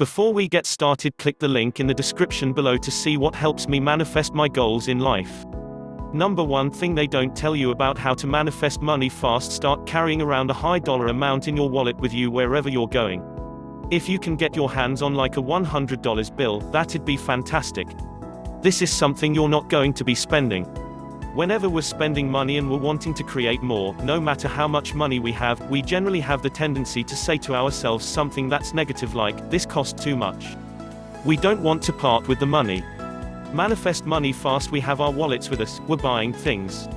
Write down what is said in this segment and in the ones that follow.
Before we get started, click the link in the description below to see what helps me manifest my goals in life. Number 1 thing they don't tell you about how to manifest money fast: start carrying around a high dollar amount in your wallet with you wherever you're going. If you can get your hands on like a $100 bill, that'd be fantastic. This is something you're not going to be spending. Whenever we're spending money and we're wanting to create more, no matter how much money we have, we generally have the tendency to say to ourselves something that's negative like, "This costs too much." We don't want to part with the money. Manifest money fast: we have our wallets with us, we're buying things.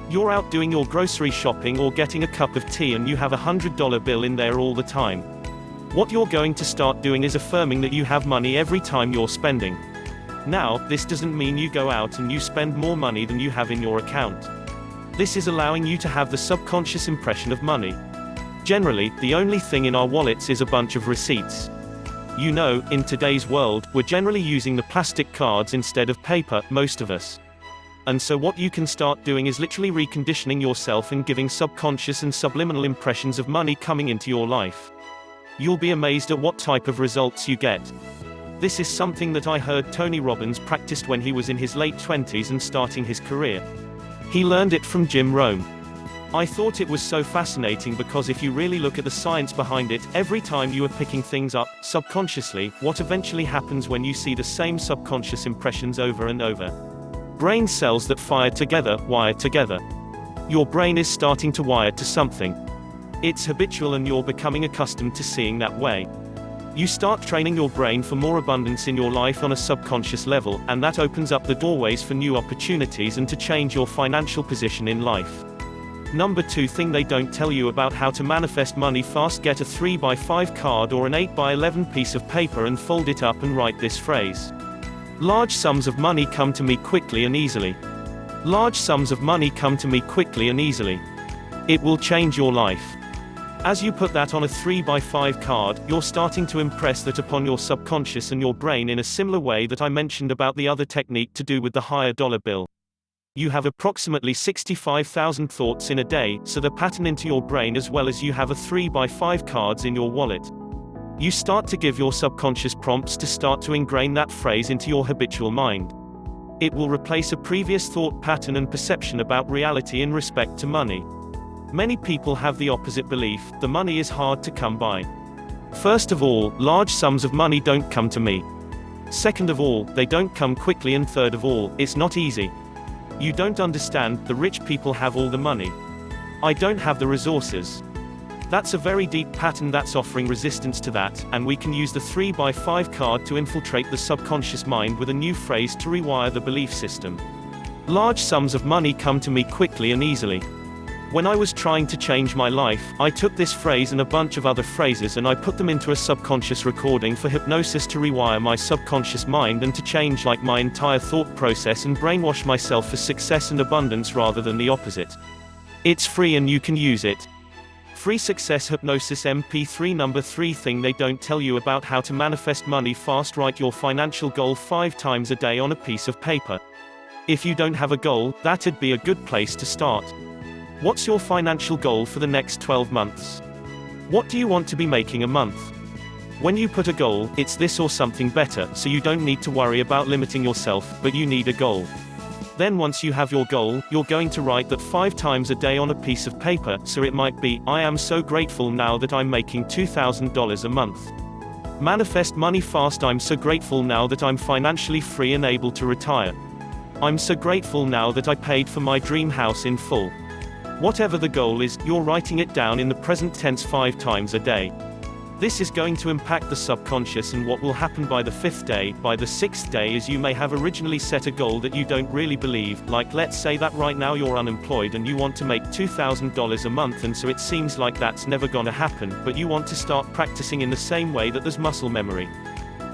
You're out doing your grocery shopping or getting a cup of tea and you have a $100 bill in there all the time. What you're going to start doing is affirming that you have money every time you're spending. Now, this doesn't mean you go out and you spend more money than you have in your account. This is allowing you to have the subconscious impression of money. Generally, the only thing in our wallets is a bunch of receipts. You know, in today's world, we're generally using the plastic cards instead of paper, most of us. And so what you can start doing is literally reconditioning yourself and giving subconscious and subliminal impressions of money coming into your life. You'll be amazed at what type of results you get. This is something that I heard Tony Robbins practiced when he was in his late 20s and starting his career. He learned it from Jim Rohn. I thought it was so fascinating because if you really look at the science behind it, every time you are picking things up, subconsciously, what eventually happens when you see the same subconscious impressions over and over? Brain cells that fire together, wire together. Your brain is starting to wire to something. It's habitual and you're becoming accustomed to seeing that way. You start training your brain for more abundance in your life on a subconscious level, and that opens up the doorways for new opportunities and to change your financial position in life. Number 2 thing they don't tell you about how to manifest money fast: get a 3x5 card or an 8x11 piece of paper and fold it up and write this phrase. Large sums of money come to me quickly and easily. Large sums of money come to me quickly and easily. It will change your life. As you put that on a 3x5 card, you're starting to impress that upon your subconscious and your brain in a similar way that I mentioned about the other technique to do with the higher dollar bill. You have approximately 65,000 thoughts in a day, so they're patterned into your brain as well as you have a 3x5 cards in your wallet. You start to give your subconscious prompts to start to ingrain that phrase into your habitual mind. It will replace a previous thought pattern and perception about reality in respect to money. Many people have the opposite belief: the money is hard to come by. First of all, large sums of money don't come to me. Second of all, they don't come quickly, and third of all, it's not easy. You don't understand, the rich people have all the money. I don't have the resources. That's a very deep pattern that's offering resistance to that, and we can use the 3x5 card to infiltrate the subconscious mind with a new phrase to rewire the belief system. Large sums of money come to me quickly and easily. When I was trying to change my life, I took this phrase and a bunch of other phrases and I put them into a subconscious recording for hypnosis to rewire my subconscious mind and to change like my entire thought process and brainwash myself for success and abundance rather than the opposite. It's free and you can use it. Free Success Hypnosis MP3. Number 3 thing they don't tell you about how to manifest money fast: write your financial goal 5 times a day on a piece of paper. If you don't have a goal, that'd be a good place to start. What's your financial goal for the next 12 months? What do you want to be making a month? When you put a goal, it's this or something better, so you don't need to worry about limiting yourself, but you need a goal. Then once you have your goal, you're going to write that 5 times a day on a piece of paper, so it might be, "I am so grateful now that I'm making $2,000 a month." Manifest money fast: I'm so grateful now that I'm financially free and able to retire. I'm so grateful now that I paid for my dream house in full. Whatever the goal is, you're writing it down in the present tense 5 times a day. This is going to impact the subconscious, and what will happen by the 5th day, by the 6th day, is you may have originally set a goal that you don't really believe, like let's say that right now you're unemployed and you want to make $2,000 a month, and so it seems like that's never gonna happen, but you want to start practicing in the same way that there's muscle memory.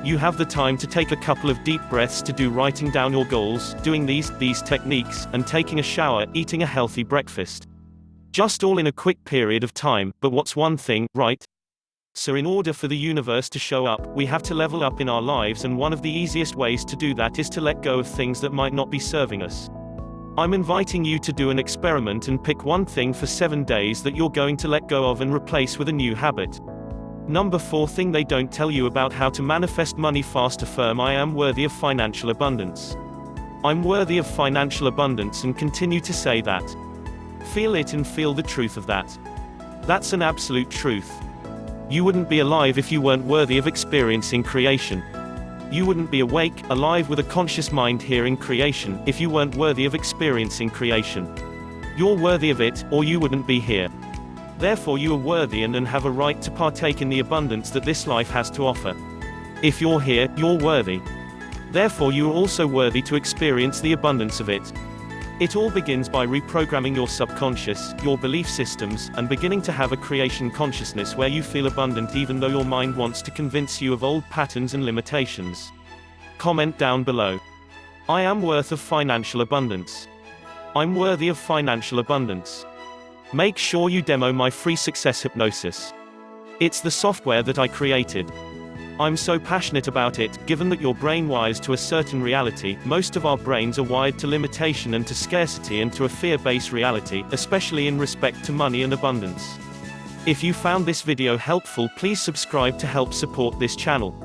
You have the time to take a couple of deep breaths to do writing down your goals, doing these techniques, and taking a shower, eating a healthy breakfast. Just all in a quick period of time, but what's one thing, right? So in order for the universe to show up, we have to level up in our lives, and one of the easiest ways to do that is to let go of things that might not be serving us. I'm inviting you to do an experiment and pick one thing for 7 days that you're going to let go of and replace with a new habit. Number 4 thing they don't tell you about how to manifest money fast. Affirm I am worthy of financial abundance. I'm worthy of financial abundance, and continue to say that. Feel it and feel the truth of that. That's an absolute truth. You wouldn't be alive if you weren't worthy of experiencing creation. You wouldn't be awake, alive with a conscious mind here in creation, if you weren't worthy of experiencing creation. You're worthy of it, or you wouldn't be here. Therefore you are worthy and have a right to partake in the abundance that this life has to offer. If you're here, you're worthy. Therefore you are also worthy to experience the abundance of it. It all begins by reprogramming your subconscious, your belief systems, and beginning to have a creation consciousness where you feel abundant even though your mind wants to convince you of old patterns and limitations. Comment down below. I am worth of financial abundance. I'm worthy of financial abundance. Make sure you demo my free success hypnosis. It's the software that I created. I'm so passionate about it, given that your brain wires to a certain reality. Most of our brains are wired to limitation and to scarcity and to a fear-based reality, especially in respect to money and abundance. If you found this video helpful, please subscribe to help support this channel.